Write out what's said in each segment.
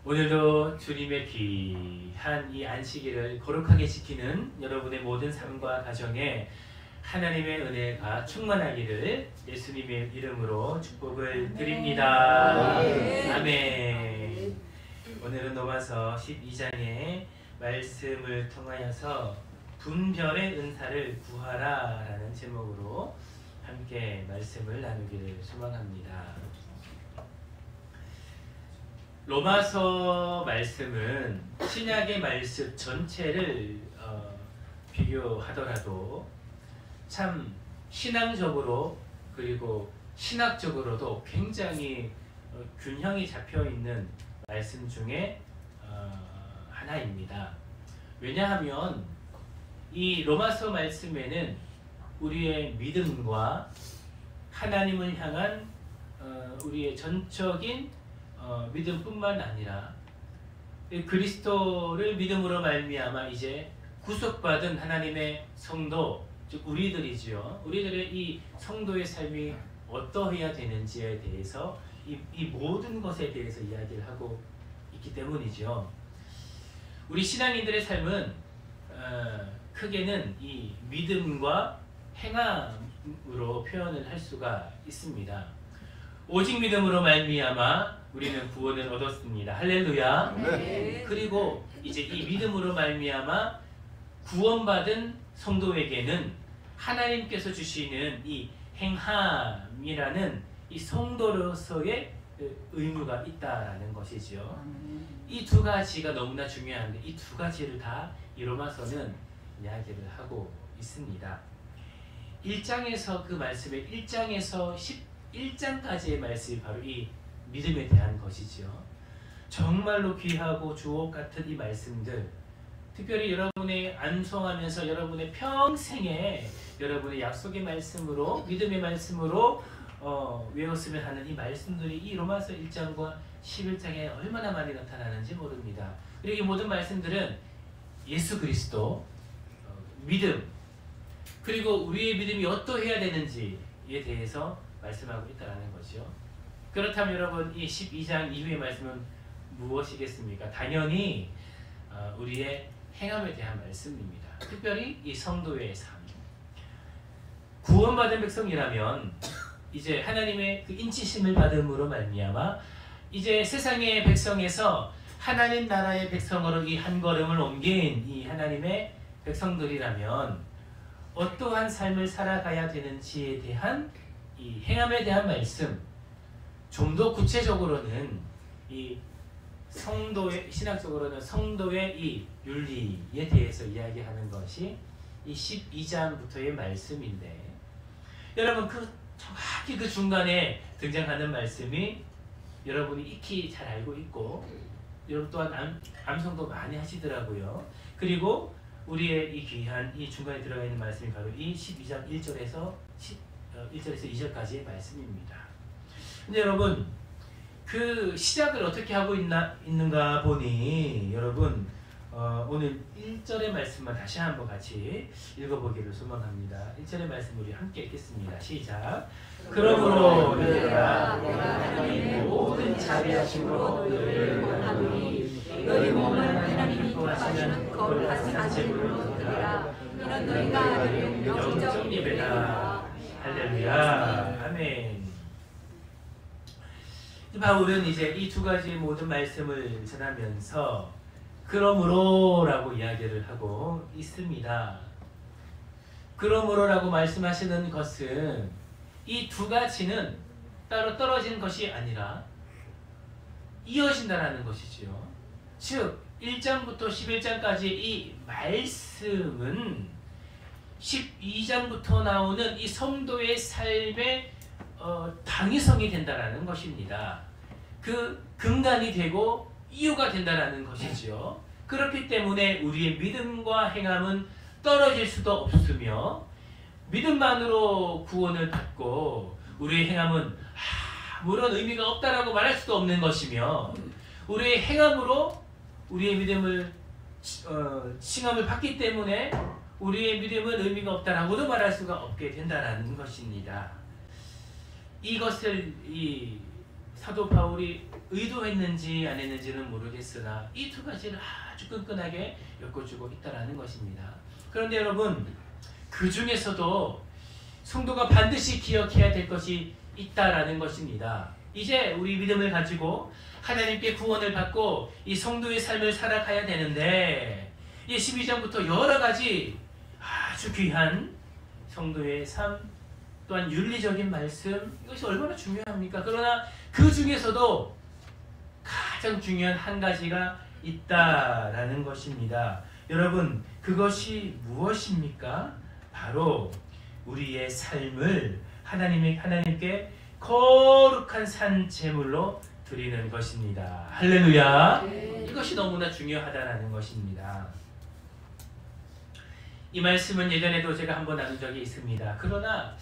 오늘도 주님의 귀한 이 안식일을 거룩하게 지키는 여러분의 모든 삶과 가정에 하나님의 은혜가 충만하기를 예수님의 이름으로 축복을 드립니다. 아멘. 오늘은 로마서 12장의 말씀을 통하여서 분별의 은사를 구하라 라는 제목으로 함께 말씀을 나누기를 소망합니다. 로마서 말씀은 신약의 말씀 전체를 비교하더라도 참 신앙적으로 그리고 신학적으로도 굉장히 균형이 잡혀있는 말씀 중에 하나입니다. 왜냐하면 이 로마서 말씀에는 우리의 믿음과 하나님을 향한 우리의 전적인 믿음뿐만 아니라 그리스도를 믿음으로 말미암아 이제 구속받은 하나님의 성도, 즉 우리들이지요. 우리들의 이 성도의 삶이 어떠해야 되는지에 대해서 이 모든 것에 대해서 이야기를 하고 있기 때문이죠. 우리 신앙인들의 삶은 크게는 이 믿음과 행함으로 표현을 할 수가 있습니다. 오직 믿음으로 말미암아 우리는 구원을 얻었습니다. 할렐루야. 네. 그리고 이제 이 믿음으로 말미암아 구원받은 성도에게는 하나님께서 주시는 이 행함이라는 이 성도로서의 의무가 있다라는 것이지요. 이 두 가지가 너무나 중요한데 이 두 가지를 다 이 로마서는 이야기를 하고 있습니다. 1장에서 그 말씀의 1장에서 11장까지의 말씀이 바로 이 믿음에 대한 것이지요. 정말로 귀하고 주옥 같은 이 말씀들, 특별히 여러분의 암송하면서 여러분의 평생에 여러분의 약속의 말씀으로 믿음의 말씀으로 외웠으면 하는 이 말씀들이 이 로마서 1장과 11장에 얼마나 많이 나타나는지 모릅니다. 그리고 이 모든 말씀들은 예수 그리스도, 믿음, 그리고 우리의 믿음이 어떠해야 되는지에 대해서 말씀하고 있다는 거죠. 그렇다면 여러분 이 12장 이후의 말씀은 무엇이겠습니까? 당연히 우리의 행함에 대한 말씀입니다. 특별히 이 성도의 삶. 구원받은 백성이라면 이제 하나님의 그 인치심을 받음으로 말미암아 이제 세상의 백성에서 하나님 나라의 백성으로 이 한 걸음을 옮긴 이 하나님의 백성들이라면 어떠한 삶을 살아가야 되는지에 대한 이 행함에 대한 말씀, 좀 더 구체적으로는 이 성도의 신학적으로는 성도의 이 윤리에 대해서 이야기하는 것이 이 12장부터의 말씀인데, 여러분 정확히 그 중간에 등장하는 말씀이 여러분이 익히 잘 알고 있고 여러분 또한 암송도 많이 하시더라고요. 그리고 우리의 이 귀한 이 중간에 들어가 있는 말씀이 바로 이 12장 1절에서 2절까지의 말씀입니다. 근데 여러분 그 시작을 어떻게 하고 있는가 보니 여러분 오늘 1절의 말씀만 다시 한번 같이 읽어보기를 소망합니다. 1절의 말씀 우리 함께 읽겠습니다. 시작. 그러므로 너희가 하나님의 모든 자비하심으로 너희를 원하노니 너희 몸을 하나님이 기뻐하시는 거룩한 제물로 드리라. 이는 너희가 드리는 영적 예배다. 할렐루야. 아멘. 바울은 이제 이 두 가지 모든 말씀을 전하면서 그러므로라고 이야기를 하고 있습니다. 그러므로라고 말씀하시는 것은 이 두 가지는 따로 떨어진 것이 아니라 이어진다는 것이지요. 즉 1장부터 11장까지의 이 말씀은 12장부터 나오는 이 성도의 삶의 당위성이 된다는 것입니다. 그 근간이 되고 이유가 된다는 것이죠. 그렇기 때문에 우리의 믿음과 행함은 떨어질 수도 없으며 믿음만으로 구원을 받고 우리의 행함은 아무런 의미가 없다라고 말할 수도 없는 것이며 우리의 행함으로 우리의 믿음을 칭함을 받기 때문에 우리의 믿음은 의미가 없다라고도 말할 수가 없게 된다는 것입니다. 이것을 사도 바울이 의도했는지 안 했는지는 모르겠으나 이 두 가지를 아주 끈끈하게 엮어주고 있다는 것입니다. 그런데 여러분, 그 중에서도 성도가 반드시 기억해야 될 것이 있다라는 것입니다. 이제 우리 믿음을 가지고 하나님께 구원을 받고 이 성도의 삶을 살아가야 되는데, 이 12장부터 여러 가지 아주 귀한 성도의 삶, 또한 윤리적인 말씀, 이것이 얼마나 중요합니까? 그러나 그 중에서도 가장 중요한 한 가지가 있다라는 것입니다. 여러분, 그것이 무엇입니까? 바로 우리의 삶을 하나님께 거룩한 산 제물로 드리는 것입니다. 할렐루야. 이것이 너무나 중요하다라는 것입니다. 이 말씀은 예전에도 제가 한번 나눈 적이 있습니다. 그러나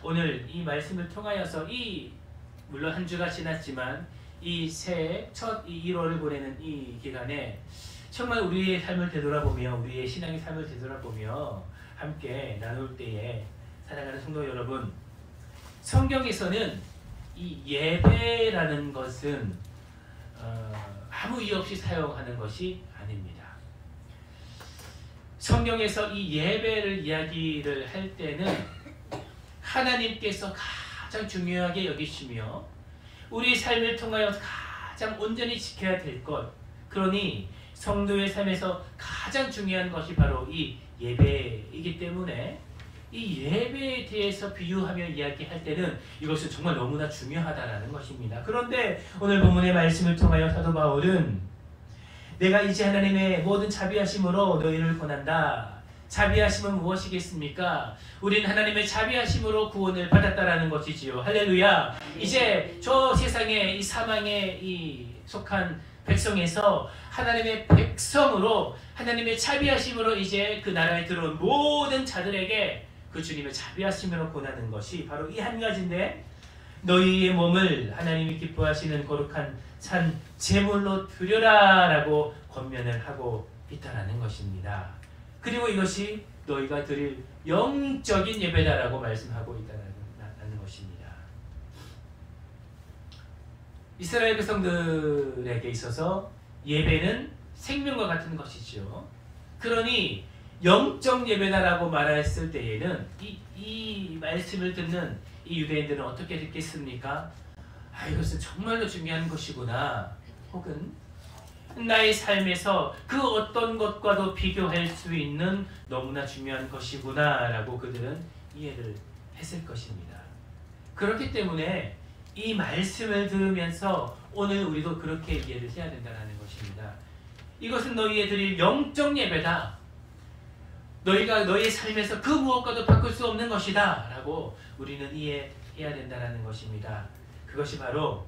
오늘 이 말씀을 통하여서 물론 한 주가 지났지만 이 새해 첫 1월을 보내는 이 기간에 정말 우리의 삶을 되돌아보며, 우리의 신앙의 삶을 되돌아보며 함께 나눌 때에, 사랑하는 성도 여러분, 성경에서는 이 예배라는 것은 아무 이유 없이 사용하는 것이 아닙니다. 성경에서 이 예배를 이야기를 할 때는 하나님께서 가장 중요하게 여기시며 우리 삶을 통하여 가장 온전히 지켜야 될 것, 그러니 성도의 삶에서 가장 중요한 것이 바로 이 예배이기 때문에 이 예배에 대해서 비유하며 이야기할 때는 이것은 정말 너무나 중요하다라는 것입니다. 그런데 오늘 본문의 말씀을 통하여 사도 바울은 내가 이제 하나님의 모든 자비하심으로 너희를 권한다. 자비하심은 무엇이겠습니까? 우리는 하나님의 자비하심으로 구원을 받았다라는 것이지요. 할렐루야. 이제 저 세상의 이 사망에 속한 백성에서 하나님의 백성으로, 하나님의 자비하심으로 이제 그 나라에 들어온 모든 자들에게 그 주님의 자비하심으로 권하는 것이 바로 이 한 가지인데, 너희의 몸을 하나님이 기뻐하시는 거룩한 산 제물로 드려라 라고 권면을 하고 있다는 것입니다. 그리고 이것이 너희가 드릴 영적인 예배다라고 말씀하고 있다는 것입니다. 이스라엘 백성들에게 있어서 예배는 생명과 같은 것이죠. 그러니 영적 예배다라고 말했을 때에는 이 말씀을 듣는 이 유대인들은 어떻게 듣겠습니까? 이것은 정말로 중요한 것이구나. 혹은 나의 삶에서 그 어떤 것과도 비교할 수 있는 너무나 중요한 것이구나 라고 그들은 이해를 했을 것입니다. 그렇기 때문에 이 말씀을 들으면서 오늘 우리도 그렇게 이해를 해야 된다는 것입니다. 이것은 너희의 드릴 영적 예배다. 너희가 너희의 삶에서 그 무엇과도 바꿀 수 없는 것이다 라고 우리는 이해해야 된다는 것입니다. 그것이 바로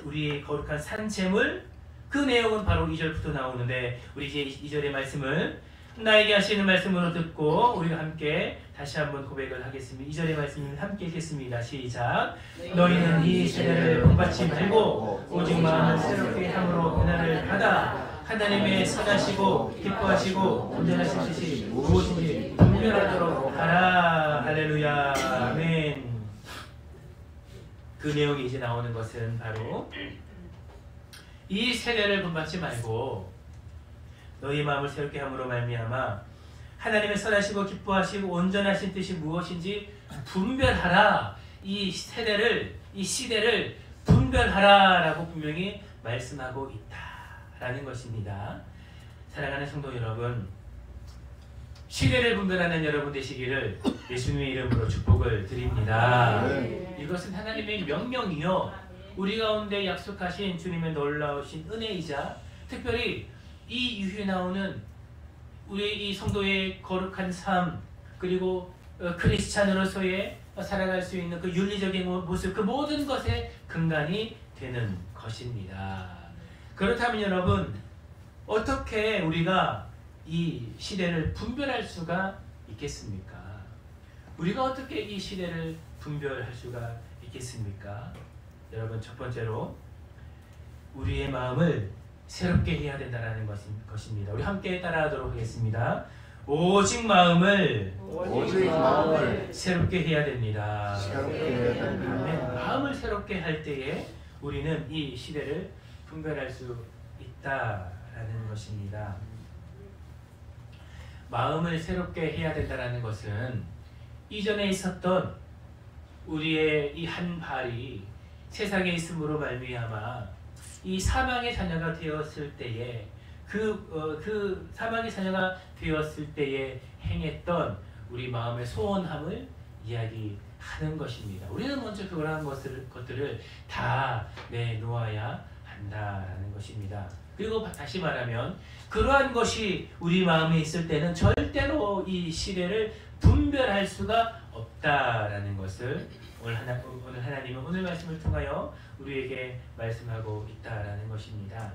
우리의 거룩한 산재물, 그 내용은 바로 2절부터 나오는데, 우리 이제 2절의 말씀을 나에게 하시는 말씀으로 듣고 우리가 함께 다시 한번 고백을 하겠습니다. 2절의 말씀을 함께 읽겠습니다. 시작. 너희는 이 세대를 본받지 말고 오직 마음을 새롭게 함으로 변화를 받아 하나님의 선하시고 기뻐하시고 온전하신 뜻이 무엇인지 분별하도록 하라. 할렐루야. 아멘. 그 내용이 이제 나오는 것은 바로 이 세대를 본받지 말고 너희 마음을 새롭게 함으로 말미암아 하나님의 선하시고 기뻐하시고 온전하신 뜻이 무엇인지 분별하라. 이 세대를, 이 시대를 분별하라 라고 분명히 말씀하고 있다라는 것입니다. 사랑하는 성도 여러분, 시대를 분별하는 여러분 되시기를 예수님의 이름으로 축복을 드립니다. 이것은 하나님의 명령이요, 우리 가운데 약속하신 주님의 놀라우신 은혜이자 특별히 이 이후에 나오는 우리 이 성도의 거룩한 삶, 그리고 크리스찬으로서의 살아갈 수 있는 그 윤리적인 모습, 그 모든 것의 근간이 되는 것입니다. 그렇다면 여러분, 어떻게 우리가 이 시대를 분별할 수가 있겠습니까? 우리가 어떻게 이 시대를 분별할 수가 있겠습니까? 여러분, 첫 번째로 우리의 마음을 새롭게 해야 된다는 것입니다. 우리 함께 따라하도록 하겠습니다. 오직 마음을 새롭게 해야 됩니다. 아멘. 마음을 새롭게 할 때에 우리는 이 시대를 분별할 수 있다라는 것입니다. 마음을 새롭게 해야 된다는 것은 이전에 있었던 우리의 이 한 발이 세상에 있음으로 말미암아 이 사망의 자녀가 되었을 때에 그 사망의 자녀가 되었을 때에 행했던 우리 마음의 소원함을 이야기하는 것입니다. 우리는 먼저 그러한 것들을 다 내놓아야 한다라는 것입니다. 그리고 다시 말하면 그러한 것이 우리 마음에 있을 때는 절대로 이 시대를 분별할 수가 없다라는 것을 오늘 하나님은 오늘 말씀을 통하여 우리에게 말씀하고 있다라는 것입니다.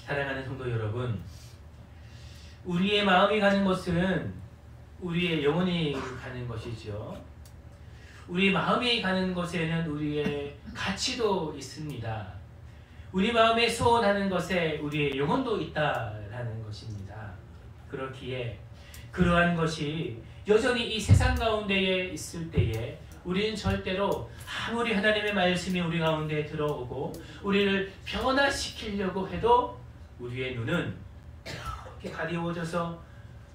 사랑하는 성도 여러분, 우리의 마음이 가는 것은 우리의 영혼이 가는 것이죠. 우리 마음이 가는 것에는 우리의 가치도 있습니다. 우리 마음에 소원하는 것에 우리의 영혼도 있다라는 것입니다. 그렇기에 그러한 것이 여전히 이 세상 가운데에 있을 때에 우리는 절대로 아무리 하나님의 말씀이 우리 가운데 들어오고 우리를 변화시키려고 해도 우리의 눈은 이렇게 가리워져서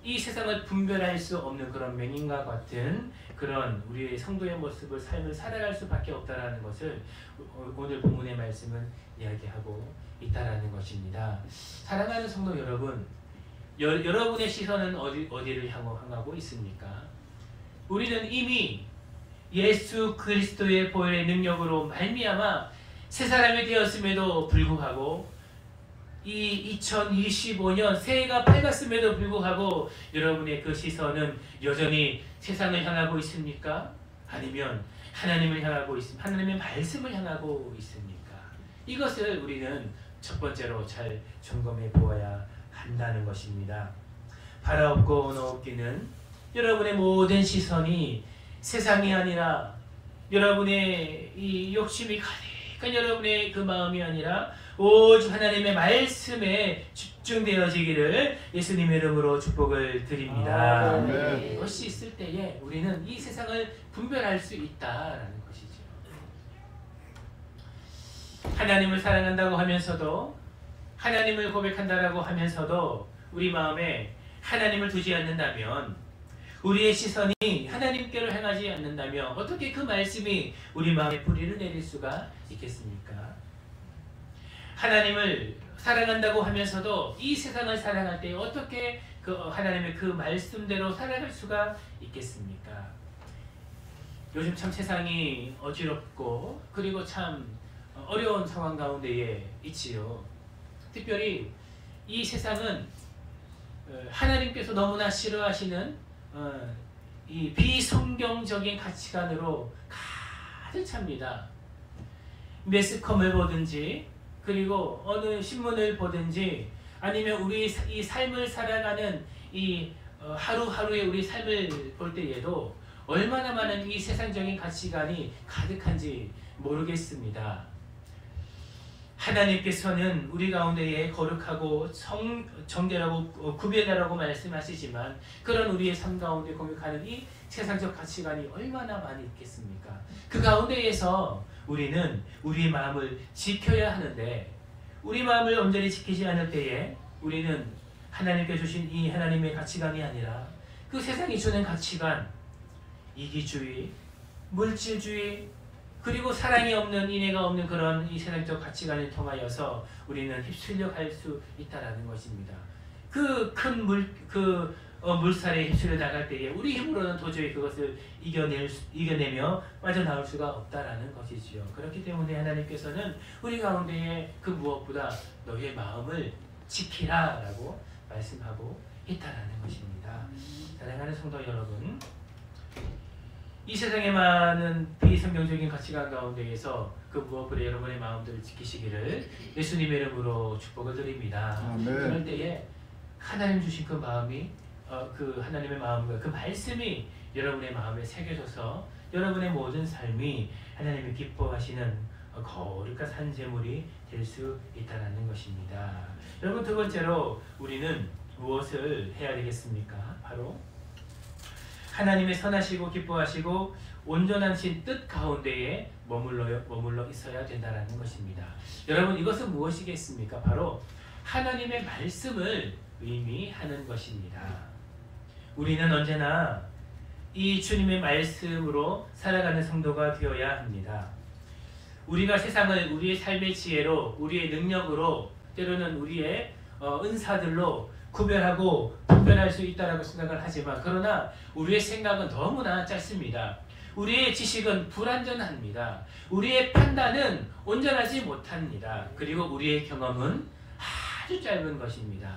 이 세상을 분별할 수 없는 그런 맹인과 같은 그런 우리의 성도의 모습을 삶을 살아갈 수밖에 없다라는 것을 오늘 본문의 말씀은 이야기하고 있다라는 것입니다. 사랑하는 성도 여러분, 여러분의 시선은 어디를 향하고 있습니까? 우리는 이미 예수 그리스도의 보혈의 능력으로 말미암아 새 사람이 되었음에도 불구하고 이 2025년 새해가 밝았음에도 불구하고 여러분의 그 시선은 여전히 세상을 향하고 있습니까? 아니면 하나님을 향하고 있습니까? 하나님의 말씀을 향하고 있습니까? 이것을 우리는 첫 번째로 잘 점검해 보아야 한다는 것입니다. 바라옵고 원하옵기는 여러분의 모든 시선이 세상이 아니라 여러분의 이 욕심이 가득한 여러분의 그 마음이 아니라 오직 하나님의 말씀에 집중되어지기를 예수님의 이름으로 축복을 드립니다. 이것이 있을 때에 우리는 이 세상을 분별할 수 있다라는 것이죠. 하나님을 사랑한다고 하면서도 하나님을 고백한다라고 하면서도 우리 마음에 하나님을 두지 않는다면 우리의 시선이 하나님께로 향하지 않는다면 어떻게 그 말씀이 우리 마음에 뿌리를 내릴 수가 있겠습니까? 하나님을 사랑한다고 하면서도 이 세상을 사랑할 때 어떻게 하나님의 그 말씀대로 살아갈 수가 있겠습니까? 요즘 참 세상이 어지럽고 그리고 참 어려운 상황 가운데에 있지요. 특별히 이 세상은 하나님께서 너무나 싫어하시는 이 비성경적인 가치관으로 가득 찹니다. 매스컴을 보든지 그리고 어느 신문을 보든지 아니면 우리 이 삶을 살아가는 이 하루하루의 우리 삶을 볼 때에도 얼마나 많은 이 세상적인 가치관이 가득한지 모르겠습니다. 하나님께서는 우리 가운데에 거룩하고 정결하고 구별하라고 말씀하시지만 그런 우리의 삶 가운데 공격하는 이 세상적 가치관이 얼마나 많이 있겠습니까? 그 가운데에서 우리는 우리의 마음을 지켜야 하는데 우리 마음을 온전히 지키지 않을 때에 우리는 하나님께 주신 이 하나님의 가치관이 아니라 그 세상이 주는 가치관, 이기주의, 물질주의, 그리고 사랑이 없는 인애가 없는 그런 이 세상적 가치관을 통하여서 우리는 휩쓸려 갈 수 있다라는 것입니다. 그 큰 물살에 휩쓸려 나갈 때에 우리 힘으로는 도저히 그것을 이겨내며 빠져나올 수가 없다라는 것이지요. 그렇기 때문에 하나님께서는 우리 가운데에 그 무엇보다 너희의 마음을 지키라라고 말씀하고 있다라는 것입니다. 사랑하는 성도 여러분, 이 세상에 많은 비성경적인 가치관 가운데에서 그 무엇보다 여러분의 마음들을 지키시기를 예수님의 이름으로 축복을 드립니다. 아멘. 그럴 때에 하나님 주신 그 마음이 그 하나님의 마음과 그 말씀이 여러분의 마음에 새겨져서 여러분의 모든 삶이 하나님이 기뻐하시는 거룩한 산제물이 될 수 있다는 것입니다. 여러분, 두 번째로 우리는 무엇을 해야 되겠습니까? 바로 하나님의 선하시고 기뻐하시고 온전하신 뜻 가운데에 머물러 있어야 된다라는 것입니다. 여러분 이것은 무엇이겠습니까? 바로 하나님의 말씀을 의미하는 것입니다. 우리는 언제나 이 주님의 말씀으로 살아가는 성도가 되어야 합니다. 우리가 세상을 우리의 삶의 지혜로, 우리의 능력으로, 때로는 우리의 은사들로 구별하고 분별할 수 있다고 생각을 하지만, 그러나 우리의 생각은 너무나 짧습니다. 우리의 지식은 불완전합니다. 우리의 판단은 온전하지 못합니다. 그리고 우리의 경험은 아주 짧은 것입니다.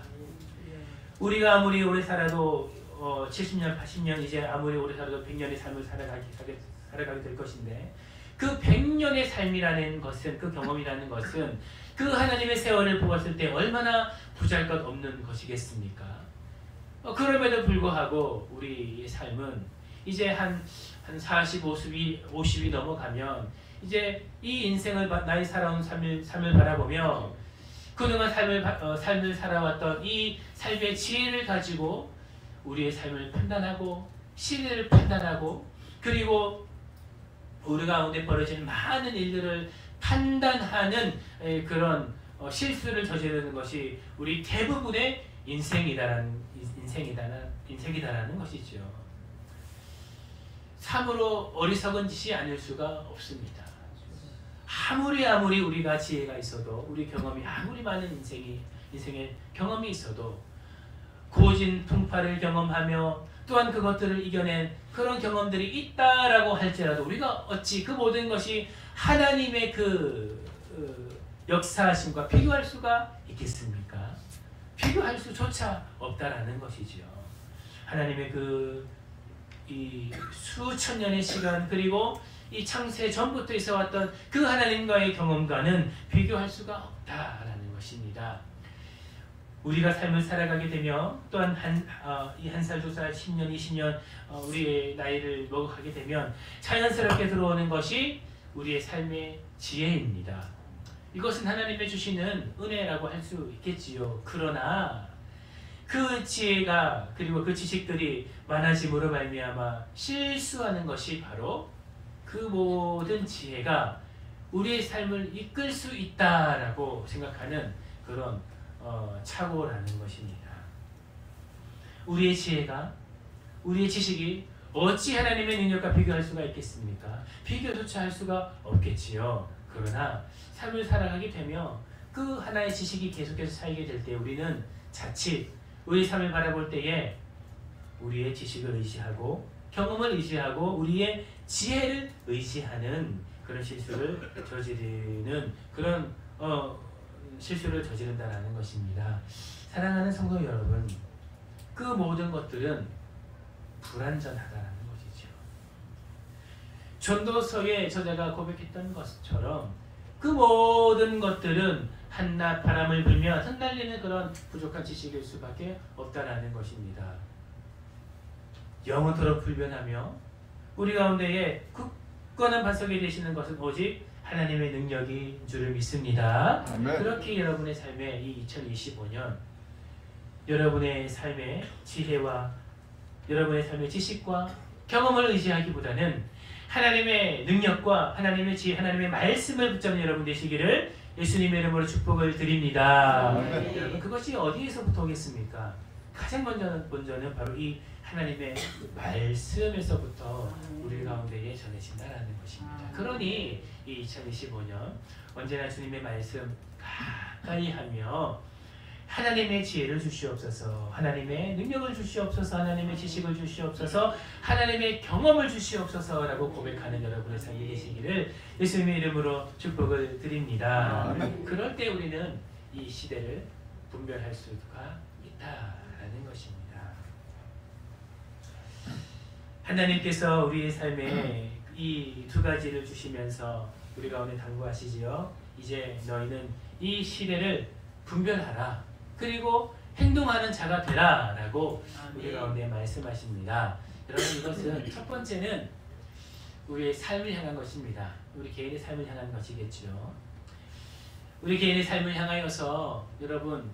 우리가 아무리 오래 살아도 70년, 80년, 이제 아무리 오래 살아도 100년의 삶을 살아가게 될 것인데, 그 100년의 삶이라는 것은, 그 경험이라는 것은 그 하나님의 세월을 보았을 때 얼마나 보잘것없는 것이겠습니까? 그럼에도 불구하고 우리의 삶은 이제 한 40, 50이 넘어가면 이제 이 인생을 나의 살아온 삶을 바라보며 그동안 삶을 살아왔던 이 삶의 지혜를 가지고 우리의 삶을 판단하고 시대를 판단하고, 그리고 우리 가운데 벌어지는 많은 일들을 판단하는 그런 실수를 저지르는 것이 우리 대부분의 인생이다라는 것이죠. 참으로 어리석은 짓이 아닐 수가 없습니다. 아무리 우리가 지혜가 있어도, 우리 경험이 아무리 많은 인생의 경험이 있어도, 고진 풍파를 경험하며 또한 그것들을 이겨낸 그런 경험들이 있다라고 할지라도 우리가 어찌 그 모든 것이 하나님의 그 역사하심과 비교할 수가 있겠습니까? 비교할 수조차 없다라는 것이지요. 하나님의 이 수천 년의 시간, 그리고 이 창세 전부터 있어왔던 그 하나님과의 경험과는 비교할 수가 없다라는 것입니다. 우리가 삶을 살아가게 되면 또한 한 살, 두 살, 10년, 20년 우리의 나이를 먹어가게 되면 자연스럽게 들어오는 것이 우리의 삶의 지혜입니다. 이것은 하나님의 주시는 은혜라고 할 수 있겠지요. 그러나 그 지혜가, 그리고 그 지식들이 많아짐으로 말미암아 실수하는 것이 바로 그 모든 지혜가 우리의 삶을 이끌 수 있다라고 생각하는 그런 착오라는 것입니다. 우리의 지혜가, 우리의 지식이 어찌 하나님의 능력과 비교할 수가 있겠습니까? 비교조차 할 수가 없겠지요. 그러나 삶을 살아가게 되며 그 하나의 지식이 계속해서 쌓이게 될 때 우리는 자칫 우리 삶을 바라볼 때에 우리의 지식을 의지하고 경험을 의지하고 우리의 지혜를 의지하는 그런 실수를 저지르는 그런 실수를 저지른다라는 것입니다. 사랑하는 성도 여러분, 그 모든 것들은 불완전하다라는 것이죠. 전도서의 저자가 고백했던 것처럼 그 모든 것들은 한낮 바람을 불면 흩날리는 그런 부족한 지식일 수밖에 없다라는 것입니다. 영원토록 불변하며 우리 가운데에 굳건한 반석이 되시는 것은 오직 하나님의 능력인 줄을 믿습니다. 아멘. 그렇게 여러분의 삶에 이 2025년 여러분의 삶의 지혜와 여러분의 삶의 지식과 경험을 의지하기보다는 하나님의 능력과 하나님의 지혜, 하나님의 말씀을 붙잡는 여러분 되시기를 예수님의 이름으로 축복을 드립니다. 아멘. 여러분 그것이 어디에서부터 오겠습니까? 가장 먼저는 바로 이 하나님의 말씀에서부터 우리 가운데에 전해진다라는 것입니다. 그러니 이 2025년 언제나 주님의 말씀 가까이 하며 하나님의 지혜를 주시옵소서, 하나님의 능력을 주시옵소서, 하나님의 지식을 주시옵소서, 하나님의 경험을 주시옵소서라고 고백하는 여러분의 삶이 되시기를 예수님의 이름으로 축복을 드립니다. 그럴 때 우리는 이 시대를 분별할 수가 있다라는 것입니다. 하나님께서 우리의 삶에 이 두 가지를 주시면서 우리 가운데 당부하시지요. 이제 너희는 이 시대를 분별하라. 그리고 행동하는 자가 되라 라고 우리 가운데 말씀하십니다. 여러분 이것은 첫 번째는 우리의 삶을 향한 것입니다. 우리 개인의 삶을 향한 것이겠죠. 우리 개인의 삶을 향하여서 여러분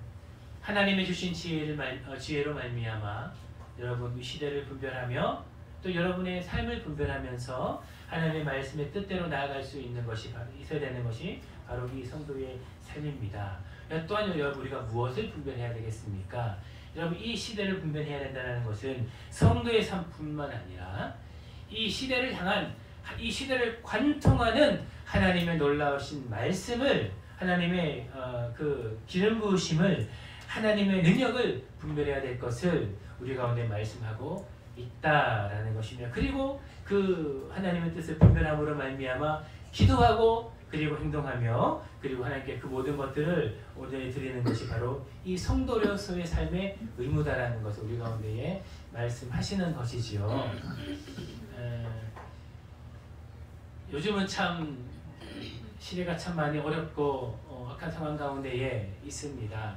하나님의 주신 지혜로 말미암아 여러분 이 시대를 분별하며 또 여러분의 삶을 분별하면서 하나님의 말씀의 뜻대로 나아갈 수 있는 것이 바로 있어야 되는 것이 바로 이 성도의 삶입니다. 또한 여러분 우리가 무엇을 분별해야 되겠습니까? 여러분 이 시대를 분별해야 된다는 것은 성도의 삶뿐만 아니라 이 시대를 향한 이 시대를 관통하는 하나님의 놀라우신 말씀을 하나님의 그 기름 부으심을 하나님의 능력을 분별해야 될 것을 우리 가운데 말씀하고 있다라는 것입니다. 그리고 그 하나님의 뜻을 분별함으로 말미암아 기도하고 그리고 행동하며 그리고 하나님께 그 모든 것들을 온전히 드리는 것이 바로 이 성도로서의 삶의 의무다라는 것을 우리 가운데에 말씀하시는 것이지요. 요즘은 참 시대가 참 많이 어렵고 악한 상황 가운데에 있습니다.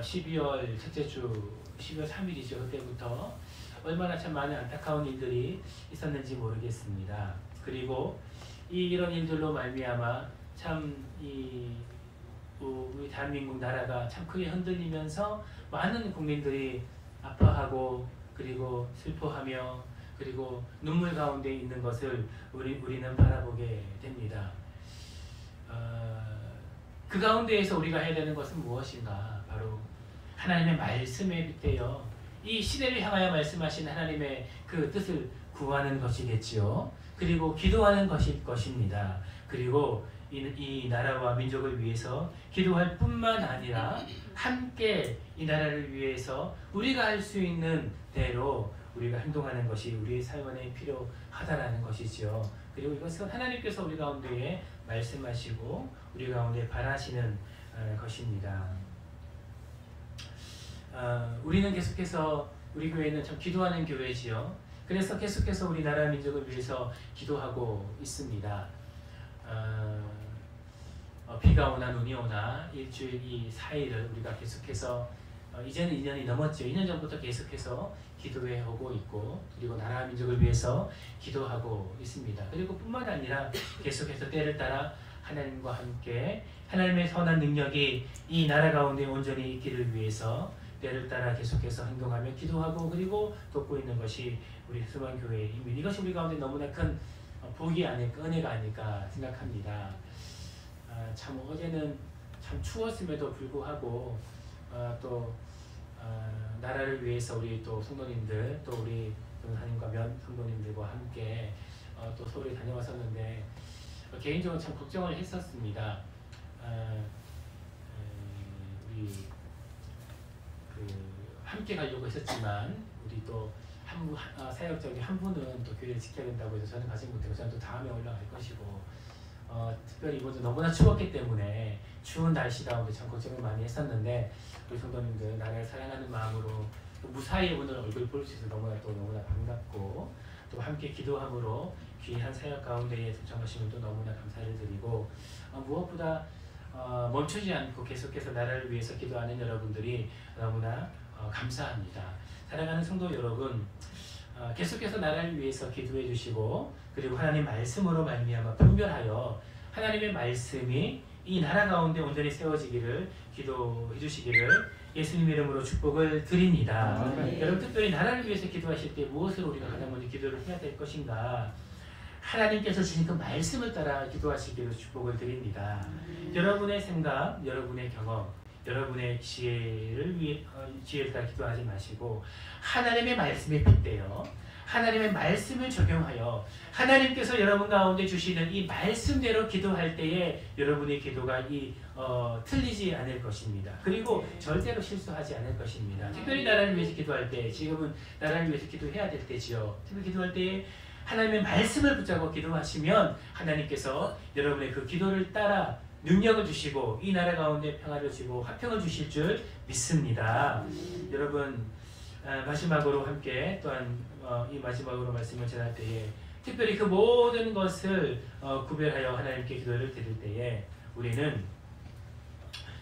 12월 첫째 주 12월 3일이죠. 그때부터 얼마나 참 많은 안타까운 일들이 있었는지 모르겠습니다. 그리고 이런 일들로 말미암아 참 우리 대한민국 나라가 참 크게 흔들리면서 많은 국민들이 아파하고 그리고 슬퍼하며 그리고 눈물 가운데 있는 것을 우리는 바라보게 됩니다. 그 가운데에서 우리가 해야 되는 것은 무엇인가? 바로 하나님의 말씀에 빗대어 이 시대를 향하여 말씀하신 하나님의 그 뜻을 구하는 것이겠지요. 그리고 기도하는 것입니다. 그리고 이 나라와 민족을 위해서 기도할 뿐만 아니라 함께 이 나라를 위해서 우리가 할 수 있는 대로 우리가 행동하는 것이 우리의 삶에 필요하다라는 것이죠. 그리고 이것은 하나님께서 우리 가운데에 말씀하시고 우리 가운데 바라시는 것입니다. 우리는 계속해서 우리 교회는 참 기도하는 교회지요. 그래서 계속해서 우리나라 민족을 위해서 기도하고 있습니다. 비가 오나 눈이 오나 일주일 이 4일을 우리가 계속해서 이제는 2년이 넘었죠. 2년 전부터 계속해서 기도해 오고 있고 그리고 나라 민족을 위해서 기도하고 있습니다. 그리고 뿐만 아니라 계속해서 때를 따라 하나님과 함께 하나님의 선한 능력이 이 나라 가운데 온전히 있기를 위해서 때를 따라 계속해서 행동하며 기도하고 그리고 돕고 있는 것이 우리 수방교회입니다. 이것이 우리 가운데 너무나 큰 복이 아닐까, 은혜가 아닐까 생각합니다. 참 어제는 참 추웠음에도 불구하고 또 나라를 위해서 우리 또 성도님들 또 우리 하나님과 면 성도님들과 함께 또 서울에 다녀왔었는데 개인적으로 참 걱정을 했었습니다. 우리 함께 가려고 했었지만 우리 또 사역자 중에 한 분은 또 교회를 지켜야 된다고 해서 저는 가지 못하고 저는 또 다음에 올라갈 것이고 특별히 이번도 너무나 추웠기 때문에 추운 날씨 가운데 참 걱정을 많이 했었는데 우리 성도님들 나라를 사랑하는 마음으로 또 무사히 오늘 얼굴 볼 수 있어서 너무나 반갑고 또 함께 기도함으로 귀한 사역 가운데에 동참하시면 또 너무나 감사를 드리고 무엇보다 멈추지 않고 계속해서 나라를 위해서 기도하는 여러분들이 너무나 감사합니다. 사랑하는 성도 여러분, 계속해서 나라를 위해서 기도해 주시고 그리고 하나님 말씀으로 말미암아 분별하여 하나님의 말씀이 이 나라 가운데 온전히 세워지기를 기도해 주시기를 예수님 이름으로 축복을 드립니다. 여러분 특별히 나라를 위해서 기도하실 때 무엇을 우리가 가장 먼저 기도를 해야 될 것인가? 하나님께서 주신 그 말씀을 따라 기도하시기를 축복을 드립니다. 여러분의 생각, 여러분의 경험, 여러분의 지혜를 따라 기도하지 마시고 하나님의 말씀에 빗대어 하나님의 말씀을 적용하여 하나님께서 여러분 가운데 주시는 이 말씀대로 기도할 때에 여러분의 기도가 틀리지 않을 것입니다. 그리고 절대로 실수하지 않을 것입니다. 특별히 나라를 위해서 기도할 때 지금은 나라를 위해서 기도해야 될 때지요. 특별히 기도할 때에 하나님의 말씀을 붙잡고 기도하시면 하나님께서 여러분의 그 기도를 따라 능력을 주시고 이 나라 가운데 평화를 주시고 화평을 주실 줄 믿습니다. 여러분 마지막으로 함께 또한 이 마지막으로 말씀을 전할 때에 특별히 그 모든 것을 구별하여 하나님께 기도를 드릴 때에 우리는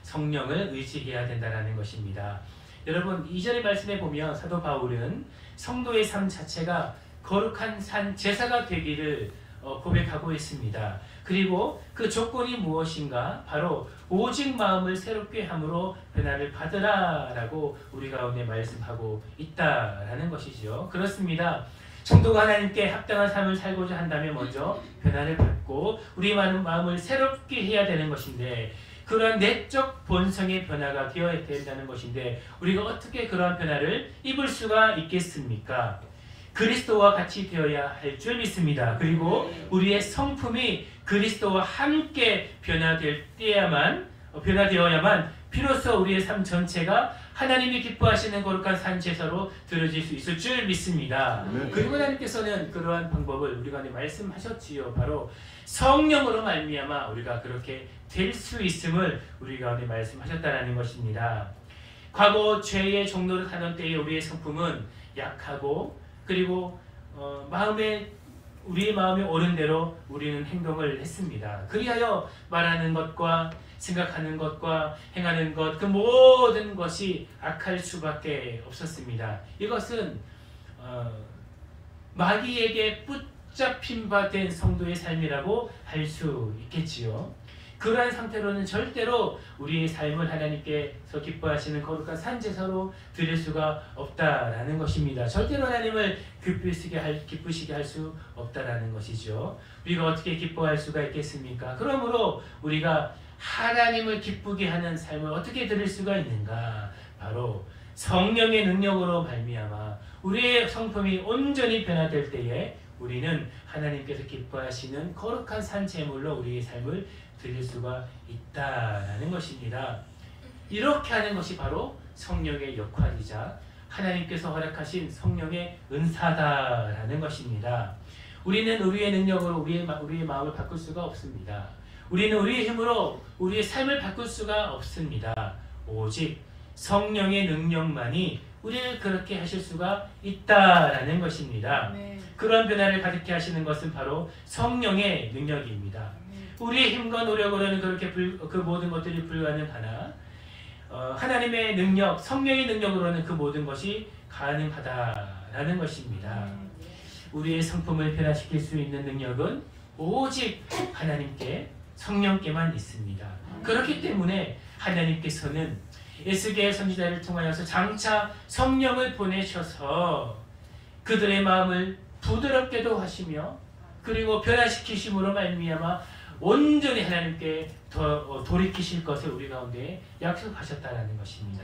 성령을 의지해야 된다는 것입니다. 여러분 2절의 말씀에 보면 사도 바울은 성도의 삶 자체가 거룩한 산 제사가 되기를 고백하고 있습니다. 그리고 그 조건이 무엇인가? 바로 오직 마음을 새롭게 함으로 변화를 받으라 라고 우리 가운데 말씀하고 있다라는 것이죠. 그렇습니다. 성도가 하나님께 합당한 삶을 살고자 한다면 먼저 변화를 받고 우리 마음을 새롭게 해야 되는 것인데, 그러한 내적 본성의 변화가 되어야 된다는 것인데, 우리가 어떻게 그러한 변화를 입을 수가 있겠습니까? 그리스도와 같이 되어야 할 줄 믿습니다. 그리고 우리의 성품이 그리스도와 함께 변화되어야만 비로소 우리의 삶 전체가 하나님이 기뻐하시는 거룩한 산 제사로 드려질 수 있을 줄 믿습니다. 그리고 하나님께서는 그러한 방법을 우리 가운데 말씀하셨지요. 바로 성령으로 말미암아 우리가 그렇게 될 수 있음을 우리 가운데 말씀하셨다는 것입니다. 과거 죄의 종로를 하던 때에 우리의 성품은 약하고, 그리고 우리의 마음에 오른 대로 우리는 행동을 했습니다. 그리하여 말하는 것과 생각하는 것과 행하는 것, 그 모든 것이 악할 수밖에 없었습니다. 이것은 마귀에게 붙잡힌 바 된 성도의 삶이라고 할 수 있겠지요. 그러한 상태로는 절대로 우리의 삶을 하나님께서 기뻐하시는 거룩한 산제사로 드릴 수가 없다라는 것입니다. 절대로 하나님을 기쁘시게 할 수 없다라는 것이죠. 우리가 어떻게 기뻐할 수가 있겠습니까? 그러므로 우리가 하나님을 기쁘게 하는 삶을 어떻게 드릴 수가 있는가? 바로 성령의 능력으로 말미암아 우리의 성품이 온전히 변화될 때에 우리는 하나님께서 기뻐하시는 거룩한 산 제물로 우리의 삶을 드릴 수가 있다라는 것입니다. 이렇게 하는 것이 바로 성령의 역할이자 하나님께서 허락하신 성령의 은사다라는 것입니다. 우리는 우리의 능력으로 우리의 마음을 바꿀 수가 없습니다. 우리는 우리의 힘으로 우리의 삶을 바꿀 수가 없습니다. 오직 성령의 능력만이 우리를 그렇게 하실 수가 있다라는 것입니다. 네. 그런 변화를 가득히 하시는 것은 바로 성령의 능력입니다. 우리의 힘과 노력으로는 그렇게 그 모든 것들이 불가능하나 하나님의 능력, 성령의 능력으로는 그 모든 것이 가능하다라는 것입니다. 우리의 성품을 변화시킬 수 있는 능력은 오직 하나님께, 성령께만 있습니다. 그렇기 때문에 하나님께서는 에스겔 선지자를 통하여서 장차 성령을 보내셔서 그들의 마음을 부드럽게도 하시며, 그리고 변화시키심으로 말미암아 온전히 하나님께 돌이키실 것을 우리 가운데 약속하셨다는 것입니다.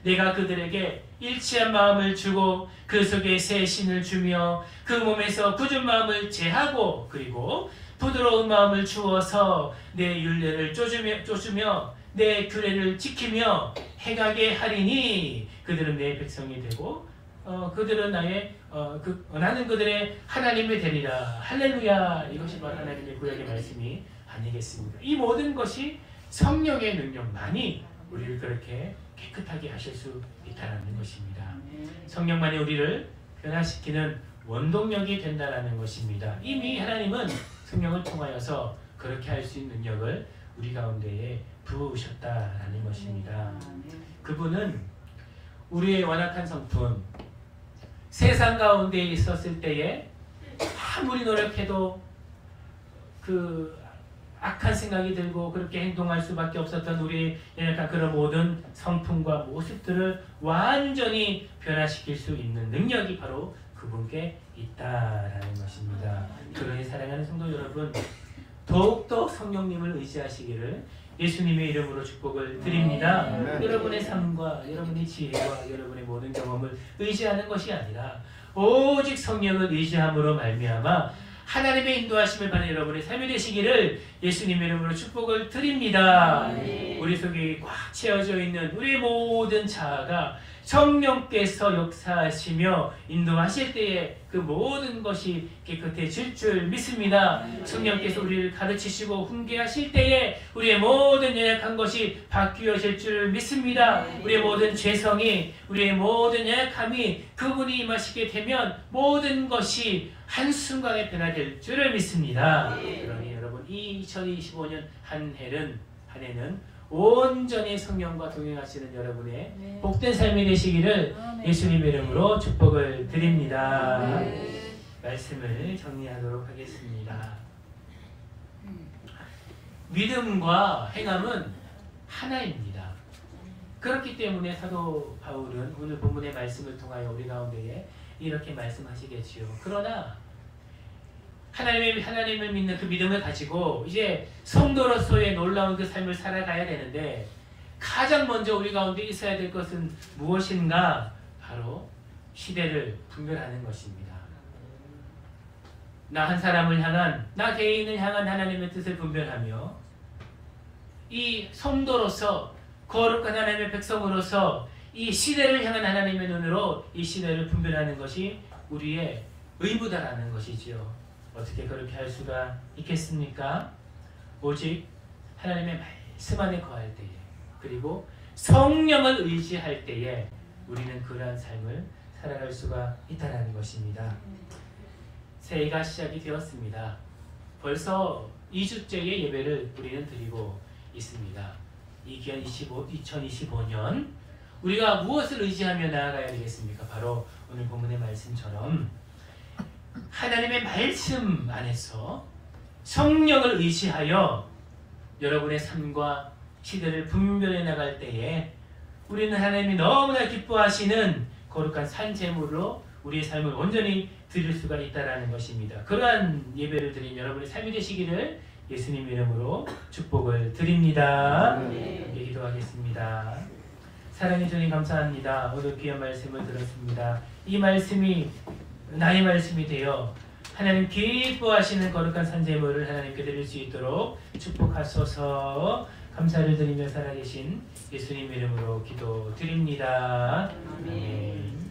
내가 그들에게 일치한 마음을 주고 그 속에 새 신을 주며 그 몸에서 굳은 마음을 제하고, 그리고 부드러운 마음을 주어서 내 율례를 쫓으며 내 규례를 지키며 행하게 하리니 그들은 내 백성이 되고 그들은 나는 그들의 하나님이 되리라. 할렐루야. 이것이 바로 하나님의 구약의 말씀이 아니겠습니까? 이 모든 것이 성령의 능력만이 우리를 그렇게 깨끗하게 하실 수 있다는 것입니다. 성령만이 우리를 변화시키는 원동력이 된다는 것입니다. 이미 하나님은 성령을 통하여서 그렇게 할 수 있는 능력을 우리 가운데에 부으셨다라는 것입니다. 그분은 우리의 완악한 성품, 세상 가운데 있었을 때에 아무리 노력해도 그 악한 생각이 들고 그렇게 행동할 수밖에 없었던 우리의 연약한 그런 모든 성품과 모습들을 완전히 변화시킬 수 있는 능력이 바로 그분께 있다라는 것입니다. 그러니 사랑하는 성도 여러분, 더욱더 성령님을 의지하시기를 예수님의 이름으로 축복을 드립니다. 여러분의 삶과 여러분의 지혜와 여러분의 모든 경험을 의지하는 것이 아니라 오직 성령을 의지함으로 말미암아 하나님의 인도하심을 받는 여러분의 삶이 되시기를 예수님의 이름으로 축복을 드립니다. 우리 속에 꽉 채워져 있는 우리의 모든 자아가 성령께서 역사하시며 인도하실 때에 그 모든 것이 깨끗해질 줄 믿습니다. 성령께서 우리를 가르치시고 훈계하실 때에 우리의 모든 연약한 것이 바뀌어질 줄 믿습니다. 우리의 모든 죄성이, 우리의 모든 연약함이 그분이 임하시게 되면 모든 것이 한순간에 변화될 줄을 믿습니다. 그러니 여러분, 이 2025년 한 해는 온전히 성령과 동행하시는 여러분의 복된 삶이 되시기를 예수님의 이름으로 축복을 드립니다. 말씀을 정리하도록 하겠습니다. 믿음과 행함은 하나입니다. 그렇기 때문에 사도 바울은 오늘 본문의 말씀을 통하여 우리 가운데에 이렇게 말씀하시겠지요. 그러나 하나님을 믿는 그 믿음을 가지고 이제 성도로서의 놀라운 그 삶을 살아가야 되는데, 가장 먼저 우리 가운데 있어야 될 것은 무엇인가? 바로 시대를 분별하는 것입니다. 나 한 사람을 향한, 나 개인을 향한 하나님의 뜻을 분별하며, 이 성도로서, 거룩한 하나님의 백성으로서 이 시대를 향한 하나님의 눈으로 이 시대를 분별하는 것이 우리의 의무다라는 것이지요. 어떻게 그렇게 할 수가 있겠습니까? 오직 하나님의 말씀 안에 거할 때에, 그리고 성령을 의지할 때에 우리는 그러한 삶을 살아갈 수가 있다는 것입니다. 새해가 시작이 되었습니다. 벌써 2주째의 예배를 우리는 드리고 있습니다. 2025년 우리가 무엇을 의지하며 나아가야 되겠습니까? 바로 오늘 본문의 말씀처럼 하나님의 말씀 안에서 성령을 의지하여 여러분의 삶과 시대를 분별해 나갈 때에 우리는 하나님이 너무나 기뻐하시는 거룩한 산제물로 우리의 삶을 온전히 드릴 수가 있다는 것입니다. 그러한 예배를 드린 여러분의 삶이 되시기를 예수님 이름으로 축복을 드립니다. 함께 기도하겠습니다. 사랑해 주님 감사합니다. 오늘 귀한 말씀을 들었습니다. 이 말씀이 나의 말씀이 되어 하나님 기뻐하시는 거룩한 산제물을 하나님께 드릴 수 있도록 축복하소서. 감사를 드리며 살아계신 예수님 이름으로 기도드립니다. 아멘.